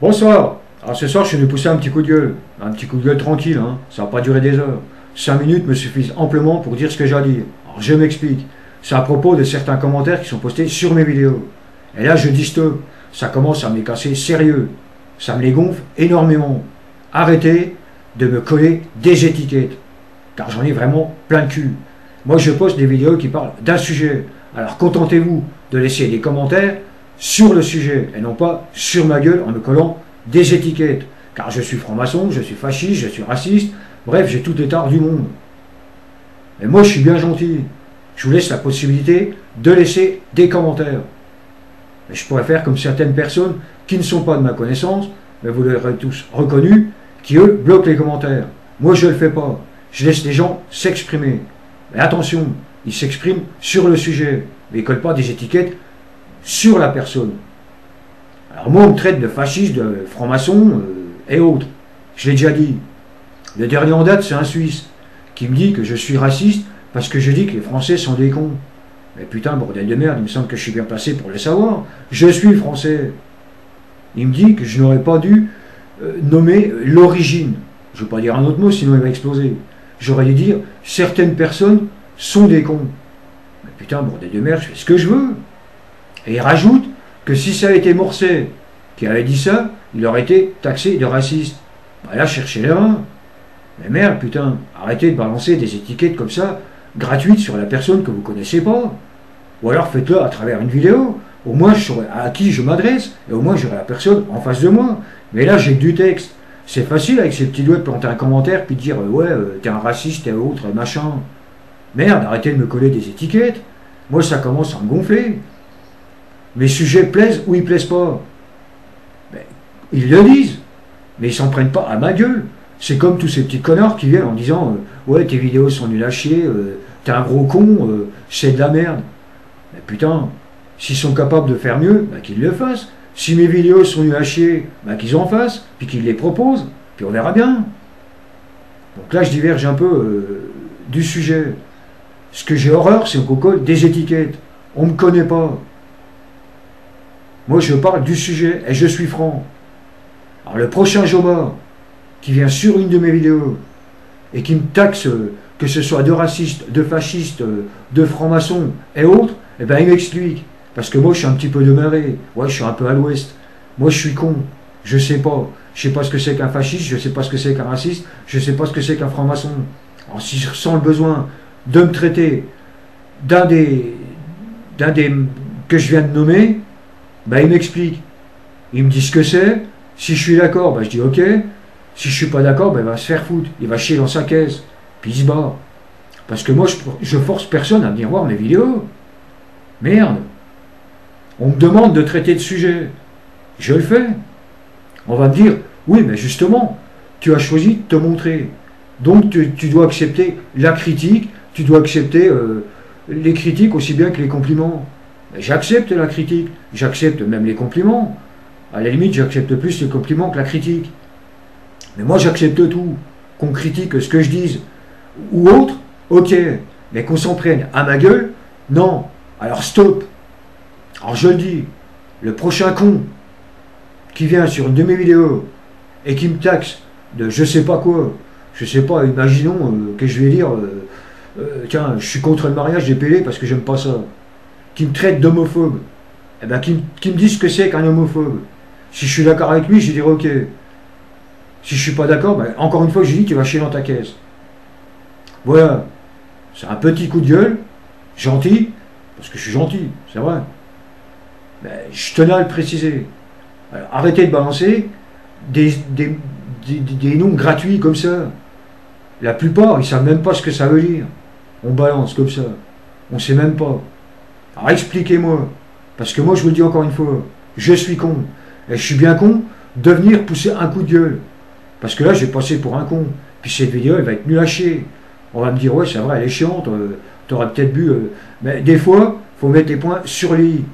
Bonsoir. Alors ce soir, je suis venu pousser un petit coup de gueule. Un petit coup de gueule tranquille, hein. Ça va pas durer des heures. 5 minutes me suffisent amplement pour dire ce que j'ai à dire. Alors je m'explique. C'est à propos de certains commentaires qui sont postés sur mes vidéos. Et là, je dis stop. Ça commence à me les casser sérieux. Ça me les gonfle énormément. Arrêtez de me coller des étiquettes. Car j'en ai vraiment plein de cul. Moi, je poste des vidéos qui parlent d'un sujet. Alors contentez-vous de laisser des commentaires sur le sujet et non pas sur ma gueule en me collant des étiquettes. Car je suis franc-maçon, je suis fasciste, je suis raciste, bref, j'ai toutes les tares du monde. Et moi, je suis bien gentil. Je vous laisse la possibilité de laisser des commentaires. Et je pourrais faire comme certaines personnes qui ne sont pas de ma connaissance, mais vous l'aurez tous reconnu, qui eux bloquent les commentaires. Moi, je ne le fais pas. Je laisse les gens s'exprimer. Mais attention, ils s'expriment sur le sujet, mais ils ne collent pas des étiquettes sur la personne. Alors moi, on me traite de fasciste, de franc-maçon et autres. Je l'ai déjà dit. Le dernier en date, c'est un Suisse qui me dit que je suis raciste parce que je dis que les Français sont des cons. Mais putain, bordel de merde, il me semble que je suis bien placé pour le savoir. Je suis français. Il me dit que je n'aurais pas dû nommer l'origine. Je ne veux pas dire un autre mot, sinon il va exploser. J'aurais dû dire certaines personnes sont des cons. Mais putain, bordel de merde, je fais ce que je veux. Et il rajoute que si ça a été Morcet qui avait dit ça, il aurait été taxé de raciste. Bah là, cherchez l'erreur. Mais merde, putain, arrêtez de balancer des étiquettes comme ça, gratuites sur la personne que vous ne connaissez pas. Ou alors faites-le à travers une vidéo. Au moins, je saurai à qui je m'adresse, et au moins, j'aurai la personne en face de moi. Mais là, j'ai que du texte. C'est facile avec ces petits doigts de planter un commentaire, puis de dire, ouais, t'es un raciste et autre, machin. Merde, arrêtez de me coller des étiquettes. Moi, ça commence à me gonfler. Mes sujets plaisent ou ils plaisent pas. Ben, ils le disent, mais ils s'en prennent pas à ma gueule. C'est comme tous ces petits connards qui viennent en disant ouais, tes vidéos sont nulles à chier, t'es un gros con, c'est de la merde. Mais putain, s'ils sont capables de faire mieux, ben, qu'ils le fassent. Si mes vidéos sont nulles à chier, ben, qu'ils en fassent, puis qu'ils les proposent, puis on verra bien. Donc là, je diverge un peu du sujet. Ce que j'ai horreur, c'est qu'on colle des étiquettes. On ne me connaît pas. Moi, je parle du sujet et je suis franc. Alors, le prochain Joma qui vient sur une de mes vidéos et qui me taxe, que ce soit de raciste, de fasciste, de franc-maçon et autres, eh ben, il m'explique. Parce que moi, je suis un petit peu demeuré. Ouais, je suis un peu à l'ouest. Moi, je suis con. Je sais pas. Je sais pas ce que c'est qu'un fasciste, je sais pas ce que c'est qu'un raciste, je sais pas ce que c'est qu'un franc-maçon. Alors, si je ressens le besoin de me traiter d'un des que je viens de nommer, ben, il m'explique. Il me dit ce que c'est. Si je suis d'accord, ben, je dis ok. Si je suis pas d'accord, ben, il va se faire foutre. Il va chier dans sa caisse. Puis il se bat. Parce que moi, je force personne à venir voir mes vidéos. Merde. On me demande de traiter de sujet. Je le fais. On va me dire, oui, mais justement, tu as choisi de te montrer. Donc tu dois accepter la critique, tu dois accepter les critiques aussi bien que les compliments. J'accepte la critique, j'accepte même les compliments. À la limite, j'accepte plus les compliments que la critique. Mais moi, j'accepte tout. Qu'on critique ce que je dise ou autre, ok. Mais qu'on s'en prenne à ma gueule, non. Alors stop. Alors je le dis, le prochain con qui vient sur une de mes vidéos et qui me taxe de je sais pas quoi, je sais pas, imaginons que je vais dire, tiens, je suis contre le mariage des Pélés parce que j'aime pas ça, qui me traite d'homophobe, eh ben, qui me dit ce que c'est qu'un homophobe. Si je suis d'accord avec lui, je dirais ok. Si je suis pas d'accord, ben, encore une fois, je dis tu vas chier dans ta caisse. Voilà. C'est un petit coup de gueule, gentil, parce que je suis gentil, c'est vrai. Ben, je tenais à le préciser. Alors, arrêtez de balancer des noms gratuits comme ça. La plupart, ils ne savent même pas ce que ça veut dire. On balance comme ça. On ne sait même pas. Alors expliquez-moi. Parce que moi, je vous le dis encore une fois, je suis con. Et je suis bien con de venir pousser un coup de gueule. Parce que là, je vais passer pour un con. Puis cette vidéo, elle va être nulle à chier. On va me dire, ouais, c'est vrai, elle est chiante. T'aurais peut-être bu. Mais des fois, il faut mettre les points sur les i.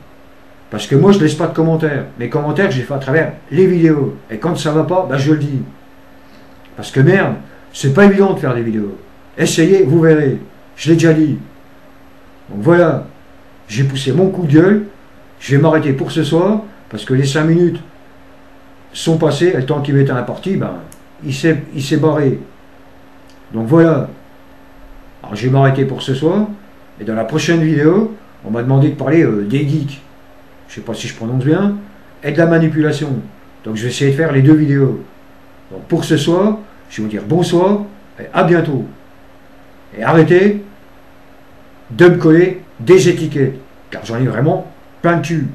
Parce que moi, je ne laisse pas de commentaires. Mes commentaires, j'ai fait à travers les vidéos. Et quand ça ne va pas, ben je le dis. Parce que merde, c'est pas évident de faire des vidéos. Essayez, vous verrez. Je l'ai déjà dit. Donc voilà. J'ai poussé mon coup de gueule. Je vais m'arrêter pour ce soir. Parce que les 5 minutes son passé, et le temps qu'il m'était imparti, ben, il s'est barré. Donc voilà. Alors je vais m'arrêter pour ce soir. Et dans la prochaine vidéo, on m'a demandé de parler des geeks. Je sais pas si je prononce bien. Et de la manipulation. Donc je vais essayer de faire les deux vidéos. Donc pour ce soir, je vais vous dire bonsoir et à bientôt. Et arrêtez de me coller des étiquettes. Car j'en ai vraiment plein de cul.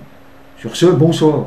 Sur ce, bonsoir.